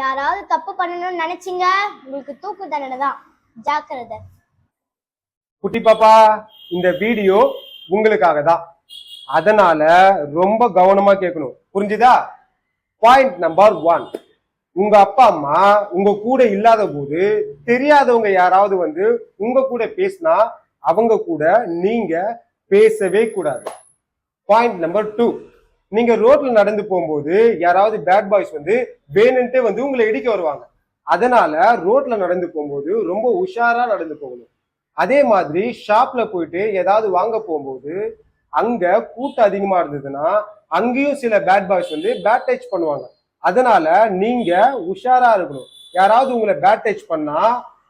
யாராவது தப்பு பண்ணணும்னு நினைச்சீங்க, உங்களுக்கு தூக்கு தண்டனை தான். ஜாக்கிரதை. குட்டி பாப்பா, இந்த வீடியோ உங்களுக்காக தான். அதனால ரொம்ப கவனமா கேட்கணும், புரிஞ்சுதா? பாயிண்ட் நம்பர் 1, உங்க அப்பா அம்மா உங்க கூட இல்லாத போது தெரியாதவங்க யாராவது வந்து உங்க கூட பேசினா அவங்க கூட நீங்க பேசவே கூடாது. பாயிண்ட் நம்பர் 2, நீங்க ரோட்ல நடந்து போகும்போது யாராவது பேட் பாய்ஸ் வந்து வேணுன்ட்டு வந்து உங்களை இடிக்க வருவாங்க. அதனால ரோட்ல நடந்து போகும்போது ரொம்ப உஷாரா நடந்து போகணும். அதே மாதிரி ஷாப்ல போயிட்டு ஏதாவது வாங்க போகும்போது அங்க கூட்டம் அதிகமா இருந்ததுன்னா அங்கேயும் சில பேட் பாய்ஸ் வந்து பேட் டச் பண்ணுவாங்க. அதனால நீங்க உஷாரா இருக்கணும். யாராவது உங்களை பேட் டச் பண்ணா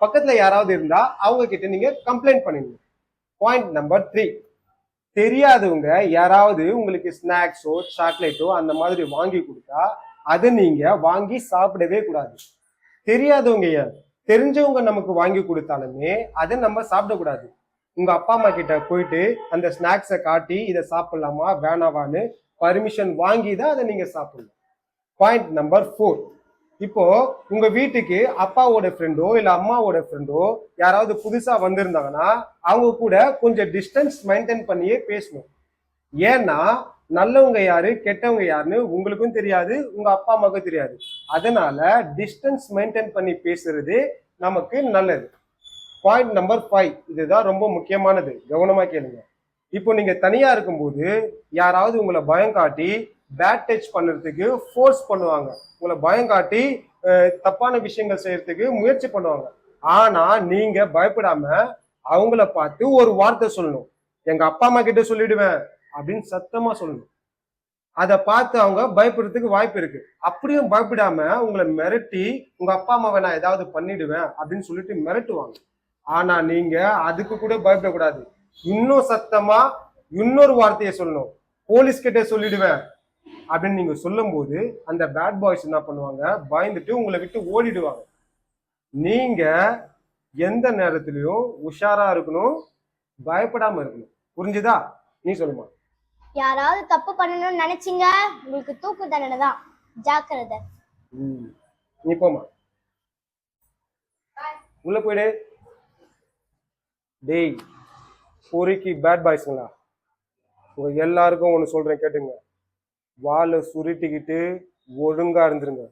பக்கத்துல யாராவது இருந்தா அவங்க கிட்ட நீங்க கம்ப்ளைண்ட் பண்ணிடணும். பாயிண்ட் நம்பர் 3, தெரியாதவங்க யாராவது உங்களுக்கு ஸ்நாக்ஸோ சாக்லேட்டோ அந்த மாதிரி வாங்கி கொடுத்தா அதை நீங்க வாங்கி சாப்பிடவே கூடாது. தெரியாதவங்க தெரிஞ்சவங்க நமக்கு வாங்கி கொடுத்தாலுமே அதை நம்ம சாப்பிடக்கூடாது. உங்க அப்பா அம்மா கிட்ட போயிட்டு அந்த ஸ்நாக்ஸை காட்டி இதை சாப்பிடலாமா வேணாவான்னு பர்மிஷன் வாங்கி தான் அதை நீங்க சாப்பிடணும். பாயிண்ட் நம்பர் 4, இப்போ உங்க வீட்டுக்கு அப்பாவோட ஃப்ரெண்டோ இல்ல அம்மாவோட ஃப்ரெண்டோ யாராவது புதுசா வந்திருந்தாங்கன்னா அவங்க கூட கொஞ்சம் டிஸ்டன்ஸ் மெயின்டைன் பண்ணியே பேசணும். ஏன்னா நல்லவங்க யாரு கெட்டவங்க யாருன்னு உங்களுக்கும் தெரியாது, உங்க அப்பா அம்மாவுக்கும் தெரியாது. அதனால டிஸ்டன்ஸ் மெயின்டைன் பண்ணி பேசுறது நமக்கு நல்லது. பாயிண்ட் நம்பர் 5, இதுதான் ரொம்ப முக்கியமானது, கவனமா கேளுங்க. இப்போ நீங்க தனியா இருக்கும்போது யாராவது உங்களை பயம் காட்டி பேட் டச் பண்ணுறதுக்கு ஃபோர்ஸ் பண்ணுவாங்க, உங்களை பயம் காட்டி தப்பான விஷயங்கள் செய்யறதுக்கு முயற்சி பண்ணுவாங்க. ஆனா நீங்க பயப்படாம அவங்கள பார்த்து ஒரு வார்த்தை சொல்லணும், எங்க அப்பா அம்மா கிட்ட சொல்லிடுவேன் அப்படின்னு சத்தமா சொல்லணும். அதை பார்த்து அவங்க பயப்படுறதுக்கு வாய்ப்பு இருக்கு. அப்படியும் பயப்படாம உங்களை மிரட்டி உங்க அப்பா அம்மாவை நான் ஏதாவது பண்ணிடுவேன் அப்படின்னு சொல்லிட்டு மிரட்டுவாங்க. ஆனா நீங்க அதுக்கு கூட பயப்படக்கூடாது. இன்னும் சத்தமா இன்னொரு வார்த்தையை சொல்லணும், போலீஸ் கிட்ட சொல்லிடுவேன் அப்படின்னு நீங்க சொல்லும் போது அந்த பேட் பாய்ஸ் என்ன பண்ணுவாங்க, பயந்துட்டு உங்களை விட்டு ஓடிடுவாங்க. நீங்க எந்த நேரத்திலையும் உஷாரா இருக்கணும், பயப்படாம இருக்கணும். புரிஞ்சுதா? நீ சொல்லுமா. யாராவது தப்பு பண்ணணும்னு நினைச்சீங்க, உங்களுக்கு தூக்கு தண்டனை தான். ஜாக்கிரதை. நீ போமா, உள்ள போயிடு. டேய் பொறுக்கி பேட் பாய்ஸுங்களா, உங்க எல்லாருக்கும் ஒன்று சொல்றேன் கேட்டுங்க, வாழை சுருட்டிக்கிட்டு ஒழுங்கா இருந்துருங்க.